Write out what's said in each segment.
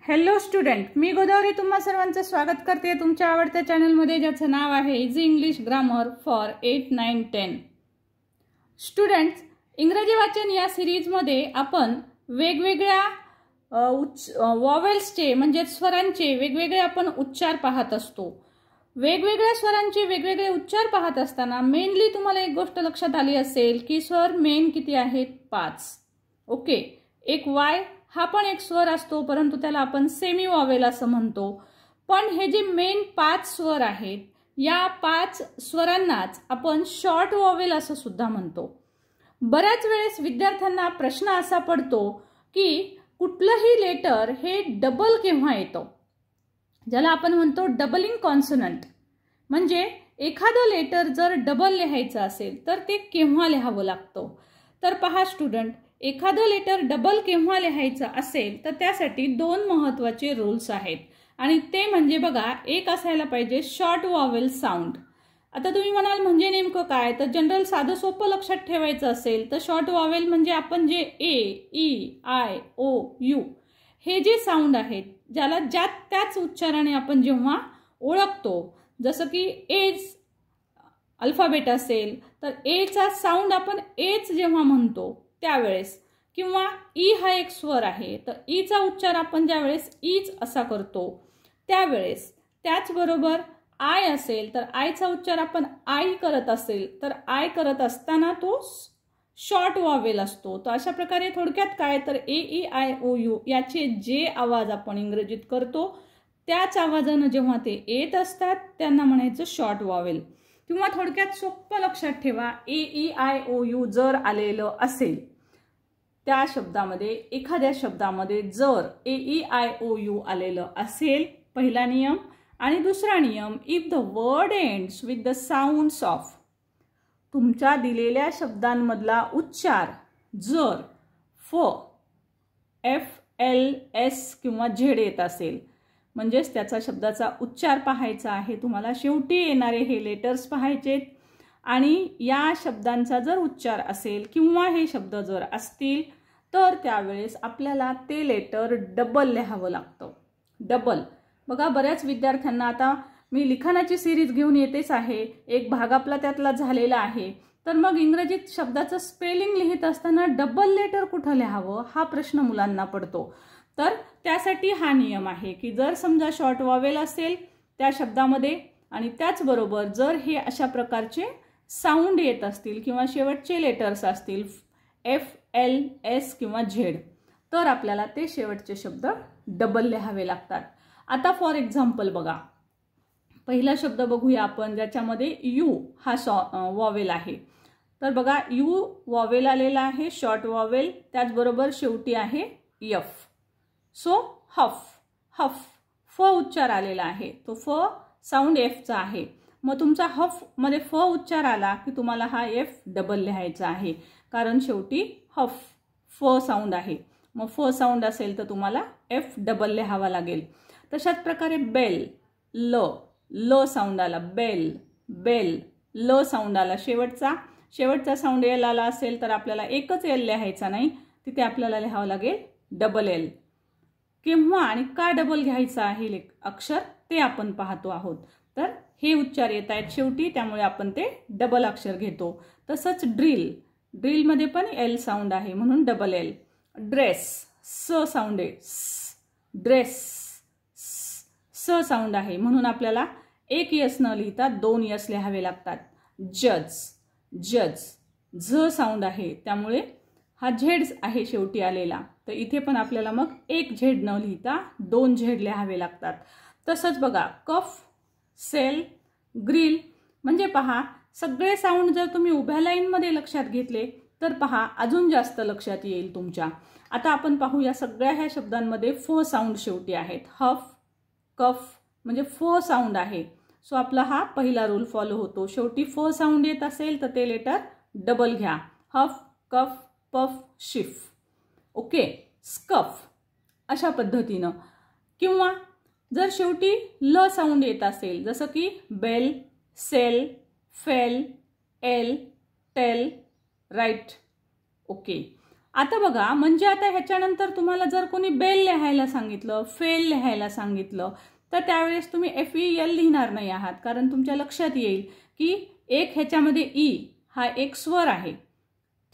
Hello student, मी गोदावरी तुम्हा सर्वांचं स्वागत करते तुमच्या आवडत्या चॅनलमध्ये, ज्याचं नाव आहे easy English grammar for 8, 9, 10. Students, इंग्रजी वाचन या सिरीजमध्ये आपण वेगवेगळ्या वॉवेल्सचे म्हणजे स्वरांचे वेगवेगळे आपण उच्चार पाहत असतो. वेगवेगळ्या स्वरांचे वेगवेगळे उच्चार पाहत असताना मेनली तुम्हाला एक गोष्ट लक्षात आली असेल की स्वर मेन किती आहेत? 5. ओके, एक वाय हा पण एक स्वर असतो, परंतु त्याला आपण सेमी वॉवेल असं म्हणतो. पण हे जे मेन 5 स्वर आहेत, या 5 स्वरांनाच आपण शॉर्ट वॉवेल असं सुद्धा म्हणतो. बऱ्याच वेळेस विद्यार्थ्यांना प्रश्न असा पडतो की कुठलंही लेटर हे डबल केव्हा येतं, ज्याला आपण म्हणतो डबलिंग कॉन्सोनंट. म्हणजे एखादं लेटर जर डबल लिहायचं असेल तर ते केव्हा लिहावं लागतं. तर पहा स्टुडंट, एखादं लेटर डबल केव्हा लिहायचं असेल तर त्यासाठी 2 महत्त्वाचे रूल्स आहेत, आणि ते म्हणजे बघा, एक असायला पाहिजे शॉर्ट वॉवेल साऊंड. आता तुम्ही म्हणाल म्हणजे नेमकं काय? तर जनरल साधं सोपं लक्षात ठेवायचं असेल तर शॉर्ट वॉवेल म्हणजे आपण जे ए, ई, आय, ओ, यू हे जे साऊंड आहेत, ज्याला त्याच उच्चाराने आपण जेव्हा ओळखतो, जसं की एज अल्फाबेट असेल तर एचा साऊंड आपण एच जेव्हा म्हणतो त्यावेळेस, किंवा ई हा एक स्वर आहे तर ईचा उच्चार आपण ज्यावेळेस ईच असा करतो त्यावेळेस, त्याचबरोबर आय असेल तर आयचा उच्चार आपण आई करत असेल तर आय करत असताना तो शॉर्ट वॉवेल असतो. तर अशा प्रकारे थोडक्यात काय, तर ए, ई, आय, ओ, यू याचे जे आवाज आपण इंग्रजीत करतो त्याच आवाजानं जेव्हा ते येत असतात त्यांना म्हणायचं शॉर्ट वॉवेल. किंवा थोडक्यात सोपं लक्षात ठेवा, ए, ई, आय, ओ, यू जर आलेलं असेल त्या शब्दामध्ये, एखाद्या शब्दामध्ये जर ए, ई, आय, ओ, यू आलेलं असेल, पहिला नियम. आणि दुसरा नियम, if the word ends with the sounds of, तुमच्या दिलेल्या शब्दांमधला उच्चार जर फ, एफ, एल, एस किंवा झेड येत असेल, म्हणजेच त्याचा शब्दाचा उच्चार पाहायचा आहे तुम्हाला, शेवटी येणारे हे लेटर्स पाहायचेत. आणि या शब्दांचा जर उच्चार असेल किंवा हे शब्द जर असतील तर त्यावेळेस आपल्याला ते लेटर डबल लिहावं लागतं. डबल बघा, बऱ्याच विद्यार्थ्यांना, आता मी लिखाणाची सिरीज घेऊन येतेच आहे, एक भाग आपला त्यातला झालेला आहे, तर मग इंग्रजीत शब्दाचं स्पेलिंग लिहित असताना डबल लेटर कुठं लिहावं हा प्रश्न मुलांना पडतो. तर त्यासाठी हा नियम आहे की जर समजा शॉर्ट वॉवेल असेल त्या शब्दामध्ये आणि त्याचबरोबर जर हे अशा प्रकारचे साऊंड येत असतील किंवा शेवटचे लेटर्स असतील एफ, एल, एस किंवा झेड, तर आपल्याला ते शेवटचे शब्द डबल लिहावे लागतात. आता फॉर एक्झाम्पल बघा, पहिला शब्द बघूया आपण ज्याच्यामध्ये यू हा वॉवेल आहे. तर बघा, यू वॉवेल आलेला आहे, शॉर्ट वॉवेल, त्याचबरोबर शेवटी आहे यफ. सो हफ, हफ, फ उच्चार आलेला आहे, तो फ साऊंड एफचा आहे. मग तुमचा हफ मध्ये फ उच्चार आला की तुम्हाला हा एफ डबल लिहायचा आहे, कारण शेवटी हफ फ साऊंड आहे. मग फ साऊंड असेल तर तुम्हाला एफ डबल लिहावा लागेल. तशाच प्रकारे बेल, ल, ल साऊंड आला, बेल, बेल, ल साऊंड आला, शेवटचा साऊंड एल आला असेल तर आपल्याला एकच एल लिहायचा नाही, तिथे आपल्याला लिहावं लागेल डबल एल. केव्हा आणि का डबल घ्यायचं आहे अक्षर ते आपण पाहतो आहोत. तर हे उच्चार येत आहेत शेवटी, त्यामुळे आपण ते डबल अक्षर घेतो. तसंच ड्रिल, ड्रिलमध्ये पण एल साऊंड आहे म्हणून डबल एल. ड्रेस, स साऊंड आहे, ड्रेस, स साऊंड आहे म्हणून आपल्याला एक यस न लिहिता 2 यस लिहावे लागतात. जज, जज, झ साऊंड आहे त्यामुळे हा झेड आहे शेवटी आलेला, तर इथे पण आपल्याला मग एक झेड न लिहिता 2 झेड लिहावे लागतात. तसंच बघा, कफ, सेल, ग्रिल, म्हणजे पहा सगळे साऊंड जर तुम्ही उभ्या लाईनमध्ये लक्षात घेतले तर पहा अजून जास्त लक्षात येईल तुमच्या. आता आपण पाहूया, सगळ्या ह्या शब्दांमध्ये फ साऊंड शेवटी आहेत. हफ, कफ म्हणजे फ साऊंड आहे, सो आपला हा पहिला रूल फॉलो होतो. शेवटी फ साऊंड येत असेल तर ते लेटर डबल घ्या. हफ, कफ, पफ, शिफ. ओके, स्कफ अशा पद्धतीनं. किंवा जर शेवटी ल साऊंड येत असेल, जसं की bell, sell, fell, L, tell, right. Okay, आता बघा, म्हणजे आता ह्याच्यानंतर तुम्हाला जर कोणी बेल लिहायला सांगितलं, फेल लिहायला सांगितलं, तर त्यावेळेस तुम्ही FEL लिहिणार नाही आहात, कारण तुमच्या लक्षात येईल की एक ह्याच्यामध्ये ई हा एक स्वर आहे,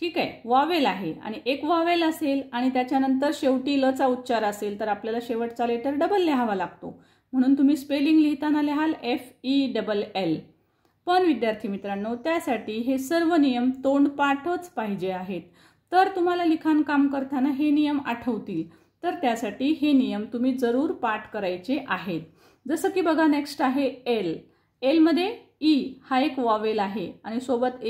ठीक आहे, वॉवेल आहे, आणि एक वॉवेल असेल आणि त्याच्यानंतर शेवटी लचा उच्चार असेल तर आपल्याला शेवटचा लेटर डबल लिहावा लागतो. म्हणून तुम्ही स्पेलिंग लिहिताना लिहाल FELL. पण विद्यार्थी मित्रांनो, त्यासाठी हे सर्व नियम तोंडपाठच पाहिजे आहेत. तर तुम्हाला लिखाण काम करताना हे नियम आठवतील. तर त्यासाठी हे नियम तुम्ही जरूर पाठ करायचे आहेत. जसं की बघा, नेक्स्ट आहे एल. एलमध्ये ई हा एक वॉवेल आहे आणि सोबत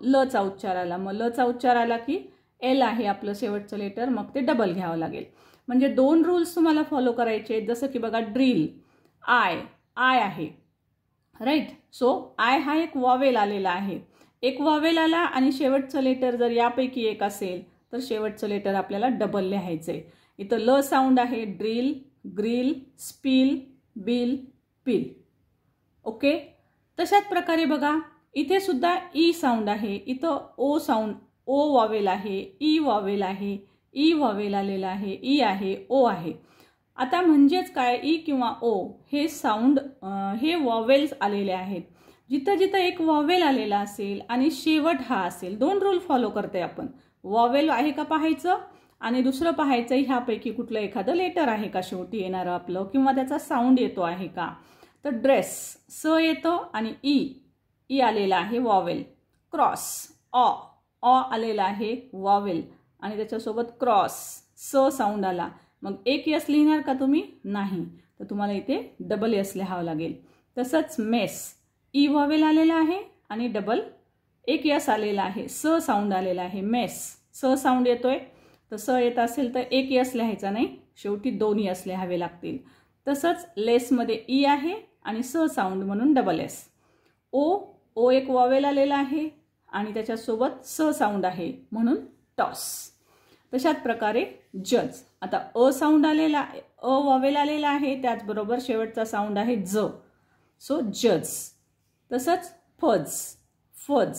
लचा उच्चार आला. मग लचा उच्चार आला की एल आहे आपलं शेवटचं लेटर, मग ते डबल घ्यावं लागेल. म्हणजे 2 रूल्स तुम्हाला फॉलो करायचे. जसं की बघा, ड्रिल आय आहे, राईट. सो आय हा एक वॉवेल आलेला आहे. एक वॉवेल आला आणि शेवटचं लेटर जर यापैकी एक असेल तर शेवटचं लेटर आपल्याला डबल लिहायचंय. इथं ल साऊंड आहे, ड्रिल, ग्रिल, स्पिल, बिल, पिल. ओके. तशाच प्रकारे बघा, इथे सुद्धा ई साऊंड आहे. इथं ओ साऊंड, ओ वॉवेल आहे, ई वॉवेल आहे, ई वॉवेल आलेला आहे, ई आहे, ओ आहे. आता म्हणजेच काय, ई किंवा ओ हे साऊंड हे वॉवेल्स आलेले आहेत. जिथं जिथं एक वॉवेल आलेला असेल आणि शेवट हा असेल, 2 रूल फॉलो करते आपण. वॉवेल आहे का पाहायचं आणि दुसरं पाहायचं ह्यापैकी कुठलं एखादं लेटर आहे का शेवटी येणारं आपलं, किंवा त्याचा साऊंड येतो आहे का. तर ड्रेस स येतं आणि ई आलेला आहे वॉवेल. क्रॉस ऑ आलेला आहे वॉवेल आणि त्याच्यासोबत क्रॉस स साऊंड आला. मग एक यस लिहिणार का तुम्ही? नाही. तर तुम्हाला इथे डबल यस लिहावं लागेल. तसंच मेस ई वॉवेल आलेला आहे आणि डबल एक यस आलेला आहे, स साऊंड आलेला आहे. मेस स साऊंड येतोय, तर स येत असेल तर एक यस लिहायचा नाही, शेवटी 2 यस लिहावे लागतील. तसंच लेसमध्ये ई आहे आणि स साऊंड म्हणून डबल एस. ओ एक वॉवेल आलेला आहे आणि त्याच्यासोबत स साऊंड आहे म्हणून टॉस. तशाच प्रकारे जज. आता अ साऊंड आलेला, अ वॉवेल आलेला आहे, त्याचबरोबर शेवटचा साऊंड आहे ज, सो जज. तसंच फज.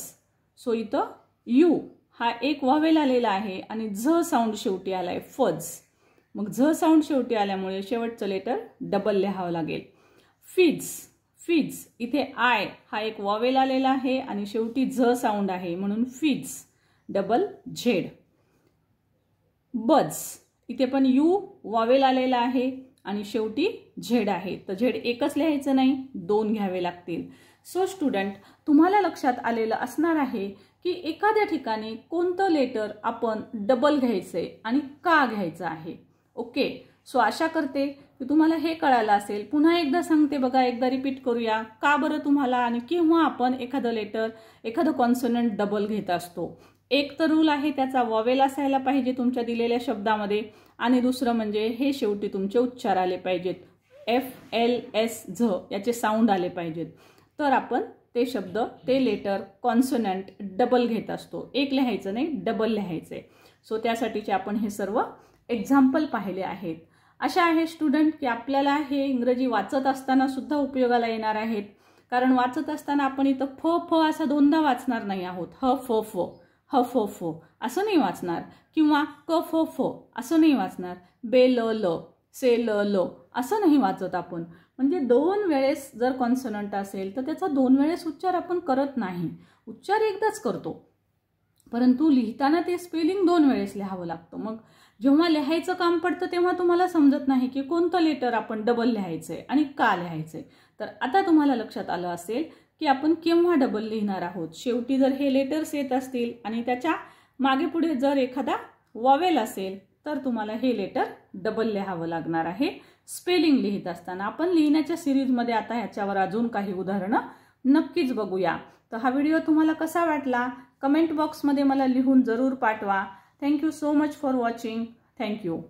सो इथं यू हा एक वॉवेल आलेला आहे आणि झ साऊंड शेवटी आलाय, फज. मग झ साऊंड शेवटी आल्यामुळे शेवटचं लेटर डबल लिहावं लागेल. फिज इथे आय हा एक वॉवेल आलेला आहे आणि शेवटी झ साऊंड आहे म्हणून फिज, डबल झेड. बज इथे पण यू वॉवेल आलेला आहे आणि शेवटी झेड आहे, तर झेड एकच लिहायचं नाही, 2 घ्यावे लागतील. सो स्टुडंट, तुम्हाला लक्षात आलेलं असणार आहे की एखाद्या ठिकाणी कोणतं लेटर आपण डबल घ्यायचंय आणि का घ्यायचं आहे. ओके. सो आशा करते की तुम्हाला हे कळालं असेल. पुन्हा एकदा सांगते बघा, एकदा रिपीट करूया. का बरं तुम्हाला आणि केव्हा आपण एखादं लेटर, एखादं कॉन्सोनंट डबल घेत असतो. एक तर रूल आहे त्याचा, वॉवेल असायला पाहिजे तुमच्या दिलेल्या शब्दामध्ये, आणि दुसरं म्हणजे हे शेवटी तुमचे उच्चार आले पाहिजेत. FLS झ याचे साऊंड आले पाहिजेत. तर आपण ते शब्द, ते लेटर, कॉन्सोनंट डबल घेत असतो. एक लिहायचं नाही, डबल लिहायचे. सो त्यासाठीचे आपण हे सर्व एक्झाम्पल पाहिले आहेत. अशा आहे स्टुडंट की आपल्याला हे इंग्रजी वाचत असताना सुद्धा उपयोगाला येणार आहेत. कारण वाचत असताना आपण इथं फ असं 2दा वाचणार नाही आहोत. ह फ असं नाही वाचणार, किंवा क फ असं नाही वाचणार. बे ल से ल असं नाही वाचत आपण. म्हणजे 2 वेळेस जर कॉन्सोनंट असेल तर त्याचा 2 वेळेस उच्चार आपण करत नाही, उच्चार एकदाच करतो. परंतु लिहिताना ते स्पेलिंग 2 वेळेस लिहावं लागतं. मग जेव्हा लिहायचं काम पडतं तेव्हा तुम्हाला समजत नाही की कोणतं लेटर आपण डबल लिहायचंय आणि का लिहायचंय. तर आता तुम्हाला लक्षात आलं असेल की आपण केव्हा डबल लिहिणार आहोत. शेवटी जर हे लेटर्स येत असतील आणि त्याच्या मागे पुढे जर एखादा वॉवेल असेल तर तुम्हाला हे लेटर डबल लिहावं लागणार आहे स्पेलिंग लिहित असताना. आपण लिहिण्याच्या सिरीजमध्ये आता ह्याच्यावर अजून काही उदाहरणं नक्कीच बघूया. तर हा व्हिडिओ तुम्हाला कसा वाटला कमेंट बॉक्समध्ये मला लिहून जरूर पाठवा. Thank you so much for watching. Thank you.